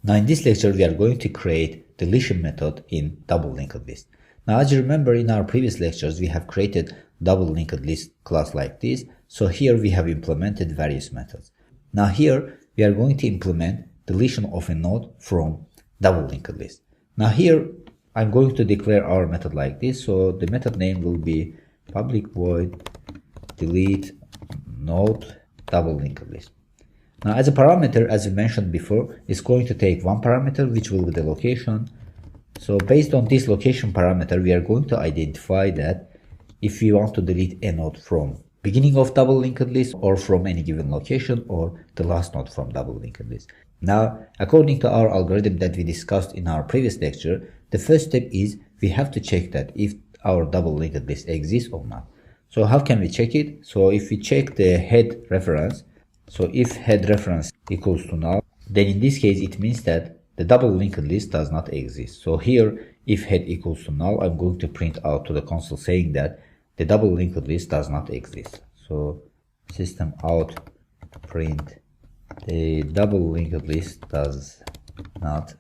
Now in this lecture we are going to create deletion method in double linked list. Now as you remember, in our previous lectures we have created double linked list class like this. So here we have implemented various methods. Now here we are going to implement deletion of a node from double linked list. Now here I'm going to declare our method like this. So the method name will be public void delete node double linked list. Now as a parameter, as we mentioned before, it's going to take one parameter, which will be the location. So based on this location parameter, we are going to identify that if we want to delete a node from beginning of double linked list, or from any given location, or the last node from double linked list. Now, according to our algorithm that we discussed in our previous lecture, the first step is we have to check that if our double linked list exists or not. So how can we check it? So if we check the head reference, so if head reference equals to null, then in this case it means that the double linked list does not exist. So here, if head equals to null, I'm going to print out to the console saying that the double linked list does not exist. So system out print the double linked list does not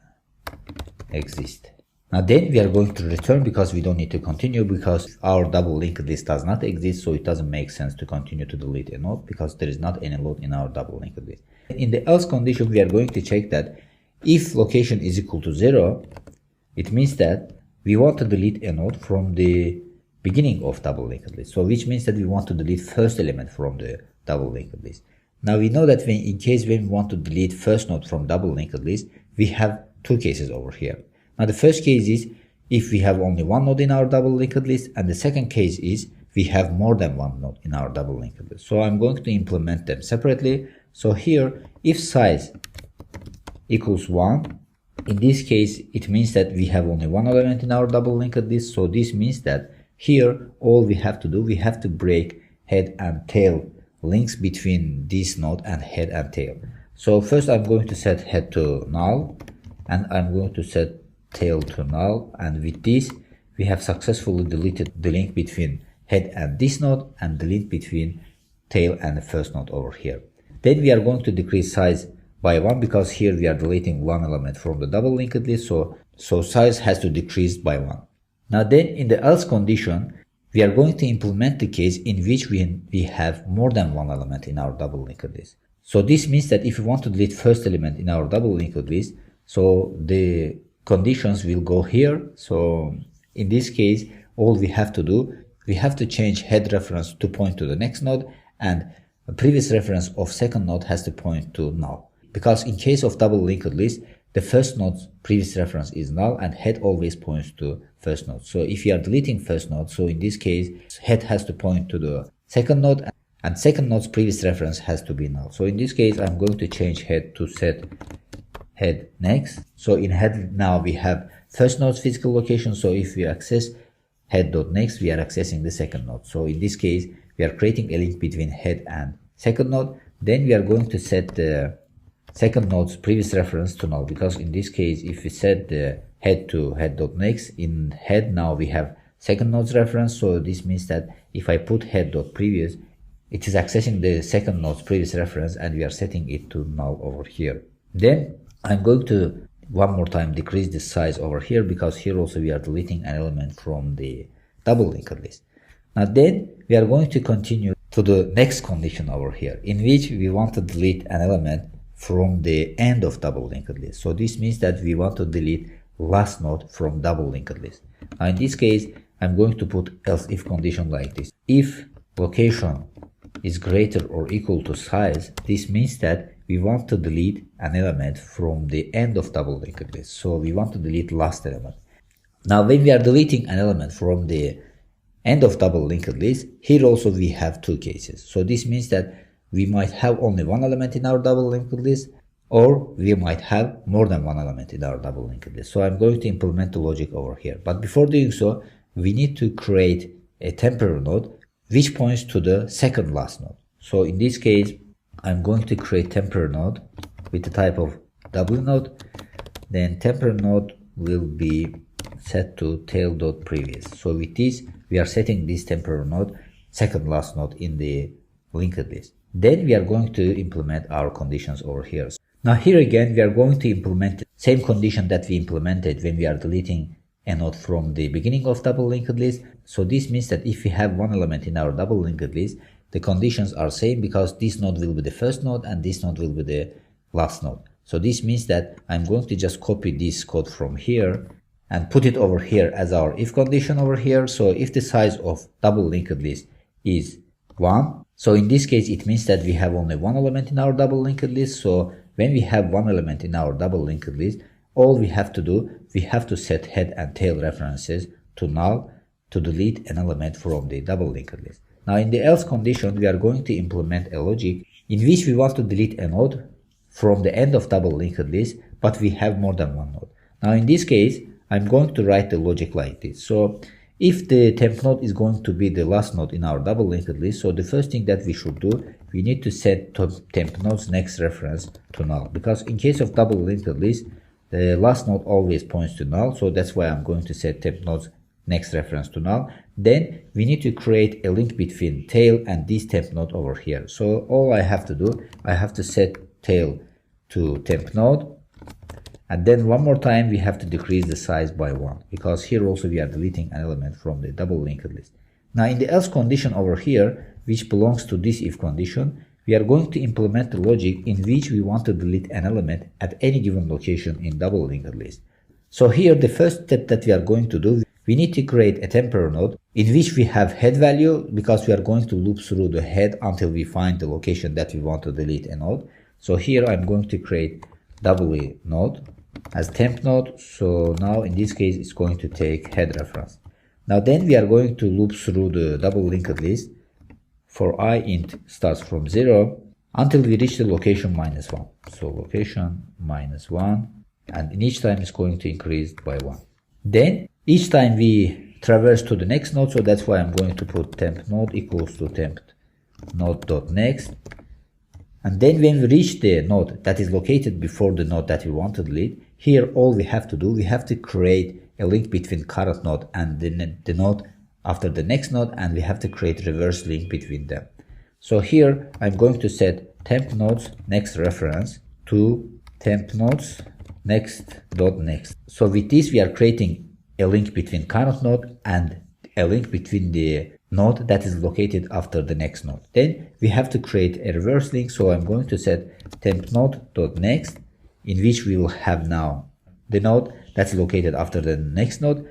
exist. Now then we are going to return, because we don't need to continue, because our double linked list does not exist, so it doesn't make sense to continue to delete a node because there is not any node in our double linked list. In the else condition, we are going to check that if location is equal to 0, it means that we want to delete a node from the beginning of double linked list. So which means that we want to delete first element from the double linked list. Now we know that when we want to delete first node from double linked list, we have two cases over here. Now the first case is if we have only one node in our double linked list, and the second case is we have more than one node in our double linked list. So I'm going to implement them separately. So here, if size equals 1, in this case it means that we have only one element in our double linked list. So this means that here all we have to do, we have to break head and tail links between this node and head and tail. So first I'm going to set head to null, and I'm going to set tail to null, and with this we have successfully deleted the link between head and this node, and the link between tail and the first node over here. Then we are going to decrease size by 1, because here we are deleting one element from the double linked list, so size has to decrease by 1. Now then in the else condition, we are going to implement the case in which we have more than one element in our double linked list. So this means that if we want to delete first element in our double linked list, so the conditions will go here. So in this case, all we have to do, we have to change head reference to point to the next node, and a previous reference of second node has to point to null. Because in case of double linked list, the first node's previous reference is null, and head always points to first node. So if you are deleting first node, so in this case, head has to point to the second node, and second node's previous reference has to be null. So in this case, I'm going to change head to set head next. So in head now we have first node's physical location. So if we access head.next, we are accessing the second node. So in this case, we are creating a link between head and second node. Then we are going to set the second node's previous reference to null, because in this case, if we set the head to head.next, in head now we have second node's reference. So this means that if I put head.previous, it is accessing the second node's previous reference, and we are setting it to null over here. Then I'm going to one more time decrease the size over here, because here also we are deleting an element from the double linked list. Now then we are going to continue to the next condition over here, in which we want to delete an element from the end of double linked list. So this means that we want to delete last node from double linked list. Now in this case, I'm going to put else if condition like this. If location is greater or equal to size, this means that we want to delete an element from the end of double linked list. So we want to delete last element. Now when we are deleting an element from the end of double linked list, here also we have two cases. So this means that we might have only one element in our double linked list, or we might have more than one element in our double linked list. So I'm going to implement the logic over here. But before doing so, we need to create a temporary node which points to the second last node. So in this case, I'm going to create temporary node with the type of W node. Then temporary node will be set to tail.previous. So with this, we are setting this temporary node second last node in the linked list. Then we are going to implement our conditions over here. Now here again, we are going to implement the same condition that we implemented when we are deleting a node from the beginning of double linked list. So this means that if we have one element in our double linked list, the conditions are same because this node will be the first node and this node will be the last node. So this means that I'm going to just copy this code from here and put it over here as our if condition over here. So if the size of double linked list is 1, so in this case it means that we have only one element in our double linked list. So when we have one element in our double linked list, all we have to do, we have to set head and tail references to null to delete an element from the double linked list. Now in the else condition, we are going to implement a logic in which we want to delete a node from the end of double linked list, but we have more than one node. Now in this case, I'm going to write the logic like this. So if the temp node is going to be the last node in our double linked list, so the first thing that we should do, we need to set temp node's next reference to null, because in case of double linked list, the last node always points to null. So that's why I'm going to set temp node's next reference to null. Then we need to create a link between tail and this temp node over here. So all I have to do, I have to set tail to temp node, and then one more time we have to decrease the size by 1, because here also we are deleting an element from the double linked list. Now in the else condition over here, which belongs to this if condition, we are going to implement the logic in which we want to delete an element at any given location in double linked list. So here the first step that we are going to do, we need to create a temporary node in which we have head value, because we are going to loop through the head until we find the location that we want to delete a node. So here I'm going to create Doubly node as temp node. So now in this case it's going to take head reference. Now then we are going to loop through the double linked list for I int starts from 0 until we reach the location -1. So location -1, and in each time it's going to increase by 1. Then each time we traverse to the next node, so that's why I'm going to put temp node equals to temp node.next. And then when we reach the node that is located before the node that we want to delete, here all we have to do, we have to create a link between current node and the node after the next node, and we have to create reverse link between them. So here I'm going to set temp node's next reference to temp node's next.next. So with this we are creating a link between current node and a link between the node that is located after the next node. Then we have to create a reverse link. So I'm going to set temp node.next, in which we will have now the node that's located after the next node,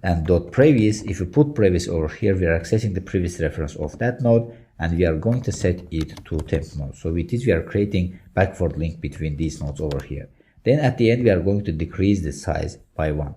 and .previous. If we put previous over here, we are accessing the previous reference of that node, and we are going to set it to temp node. So with this we are creating backward link between these nodes over here. Then at the end we are going to decrease the size by 1.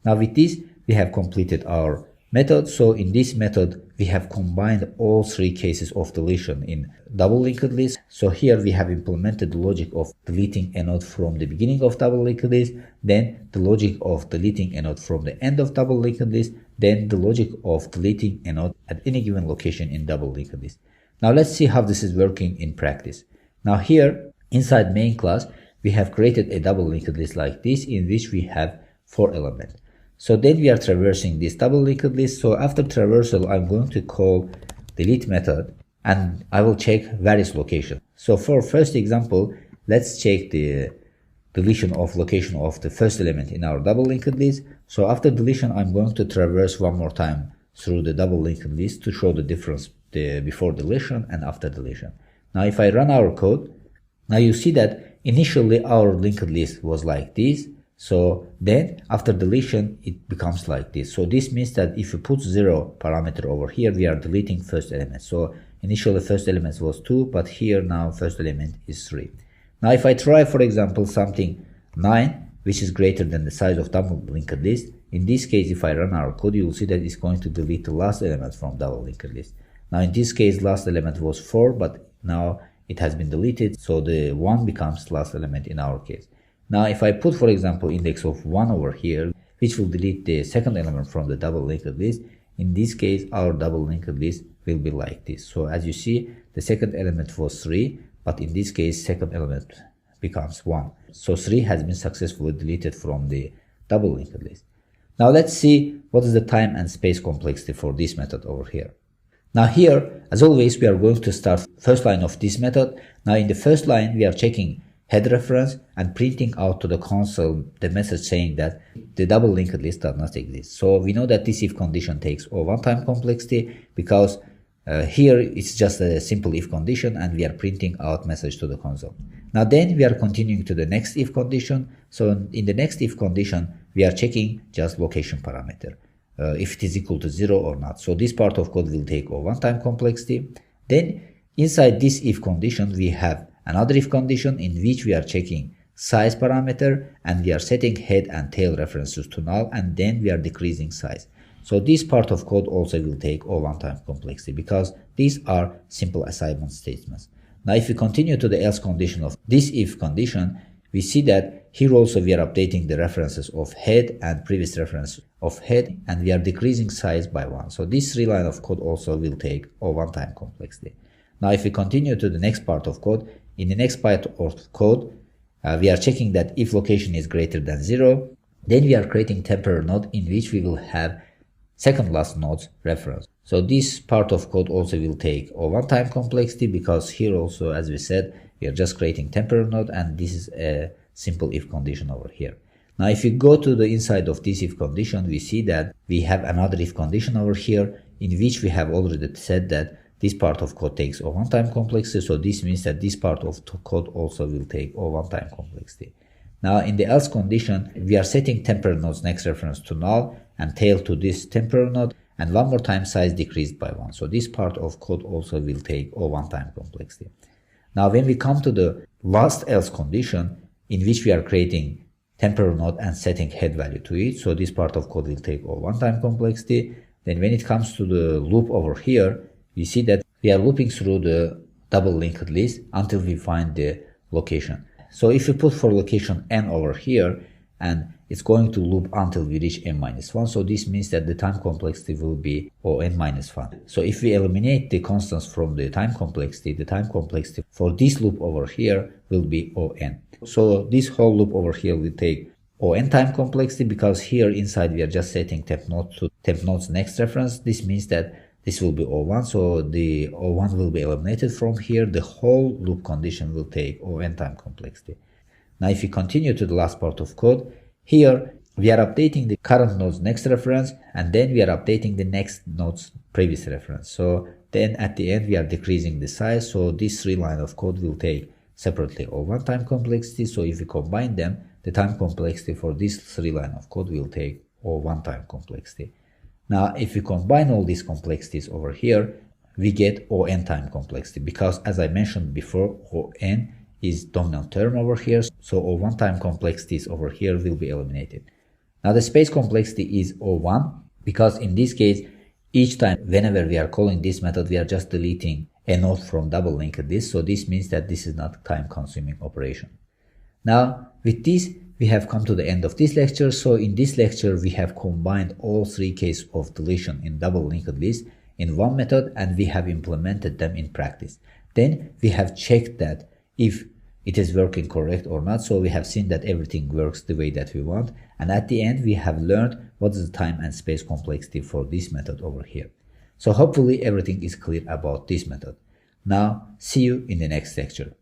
Now with this we have completed our method. So in this method we have combined all 3 cases of deletion in double linked list. So here we have implemented the logic of deleting a node from the beginning of double linked list, then the logic of deleting a node from the end of double linked list, then the logic of deleting a node at any given location in double linked list. Now let's see how this is working in practice. Now here inside main class we have created a double linked list like this, in which we have 4 elements. So then we are traversing this double linked list. So after traversal, I'm going to call delete method, and I will check various locations. So for first example, let's check the deletion of location of the first element in our double linked list. So after deletion, I'm going to traverse one more time through the double linked list to show the difference before deletion and after deletion. Now if I run our code, now you see that initially our linked list was like this. So then after deletion it becomes like this. So this means that if you put 0 parameter over here, we are deleting first element. So initially first element was 2, but here now first element is 3. Now if I try for example something 9, which is greater than the size of double linked list, in this case if I run our code, you will see that it's going to delete the last element from double linked list. Now in this case last element was 4, but now it has been deleted, so the 1 becomes last element in our case. Now if I put for example index of 1 over here, which will delete the second element from the double linked list, in this case our double linked list will be like this. So as you see, the second element was 3, but in this case second element becomes 1. So 3 has been successfully deleted from the double linked list. Now let's see what is the time and space complexity for this method over here. Now here, as always, we are going to start first line of this method. Now in the first line we are checking head reference and printing out to the console the message saying that the double linked list does not exist. So we know that this if condition takes O1 time complexity because here it's just a simple if condition and we are printing out message to the console. Now then we are continuing to the next if condition. So in the next if condition we are checking just location parameter, if it is equal to 0 or not. So this part of code will take O1 time complexity. Then inside this if condition we have another if condition in which we are checking size parameter and we are setting head and tail references to null, and then we are decreasing size. So this part of code also will take O1 time complexity because these are simple assignment statements. Now if we continue to the else condition of this if condition, we see that here also we are updating the references of head and previous reference of head, and we are decreasing size by 1. So this 3 line of code also will take O1 time complexity. Now if we continue to the next part of code, in the next part of code, we are checking that if location is greater than 0, then we are creating temporary node in which we will have second last node's reference. So this part of code also will take O1 time complexity because here also, as we said, we are just creating temporary node and this is a simple if condition over here. Now if you go to the inside of this if condition, we see that we have another if condition over here in which we have already said that this part of code takes O1 time complexity. So this means that this part of code also will take O1 time complexity. Now in the else condition, we are setting temporary node's next reference to null and tail to this temporary node, and one more time size decreased by 1. So this part of code also will take O1 time complexity. Now when we come to the last else condition in which we are creating temporary node and setting head value to it, so this part of code will take O1 time complexity. Then when it comes to the loop over here, we see that we are looping through the double linked list until we find the location. So if we put for location n over here, and it's going to loop until we reach n-1. So this means that the time complexity will be O(n-1). So if we eliminate the constants from the time complexity for this loop over here will be O(n). So this whole loop over here will take O(n) time complexity because here inside we are just setting temp node to temp node's next reference. This means that this will be O1, so the O1 will be eliminated from here. The whole loop condition will take O(n) time complexity. Now if we continue to the last part of code, here we are updating the current node's next reference and then we are updating the next node's previous reference. So then at the end we are decreasing the size, so this 3 line of code will take separately O1 time complexity. So if we combine them, the time complexity for this 3 line of code will take O1 time complexity. Now if we combine all these complexities over here, we get O(n) time complexity because as I mentioned before, O(n) is dominant term over here, so O1 time complexities over here will be eliminated. Now the space complexity is O1 because in this case, each time whenever we are calling this method, we are just deleting a node from double linked list, so this means that this is not a time consuming operation. Now with this, we have come to the end of this lecture. So in this lecture, we have combined all 3 cases of deletion in double linked list in one method and we have implemented them in practice. Then we have checked that if it is working correct or not. So we have seen that everything works the way that we want. And at the end, we have learned what is the time and space complexity for this method over here. So hopefully everything is clear about this method. Now, see you in the next lecture.